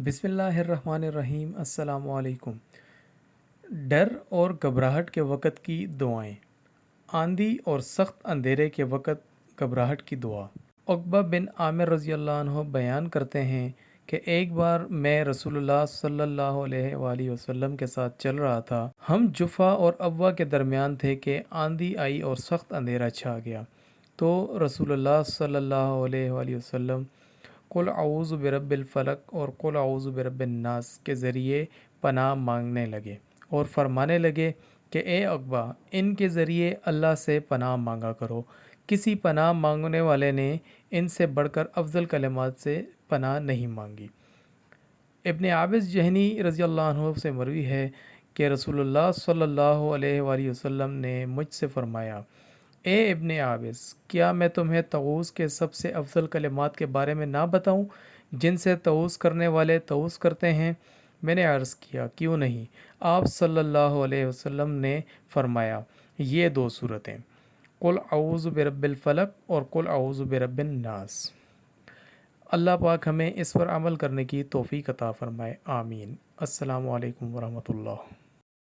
بسم اللہ الرحمن الرحیم۔ السلام علیکم۔ ڈر اور گھبراہٹ کے وقت کی دعائیں۔ آندھی اور سخت اندھیرے کے وقت گھبراہٹ کی دعا۔ عقبہ بن عامر رضی اللہ عنہ بیان کرتے ہیں کہ ایک بار میں رسول اللہ صلی اللہ علیہ وآلہ وسلم کے ساتھ چل رہا تھا۔ ہم جفا اور ابوا کے درمیان تھے کہ آندھی آئی اور سخت اندھیرا چھا گیا، تو رسول اللہ صلی اللہ علیہ وآلہ وسلم قل اعوذ برب الفلق اور قل اعوذ برب الناس کے ذریعے پناہ مانگنے لگے اور فرمانے لگے کہ اے عقبہ، ان کے ذریعے اللہ سے پناہ مانگا کرو۔ کسی پناہ مانگنے والے نے ان سے بڑھ کر افضل کلمات سے پناہ نہیں مانگی۔ ابن عابس جہنی رضی اللہ عنہ سے مروی ہے کہ رسول اللہ صلی اللہ علیہ وآلہ وسلم نے مجھ سے فرمایا، اے ابن عابس، کیا میں تمہیں طاؤس کے سب سے افضل کلمات کے بارے میں نہ بتاؤں جن سے طاؤس کرنے والے طاؤس کرتے ہیں؟ میں نے عرض کیا، کیوں نہیں؟ آپ صلی اللہ علیہ وسلم نے فرمایا، یہ دو صورتیں، قل اعوذ برب الفلق اور قل اعوذ برب الناس۔ اللہ پاک ہمیں اس پر عمل کرنے کی توفیق عطا فرمائے، آمین۔ السلام علیکم ورحمۃ اللہ۔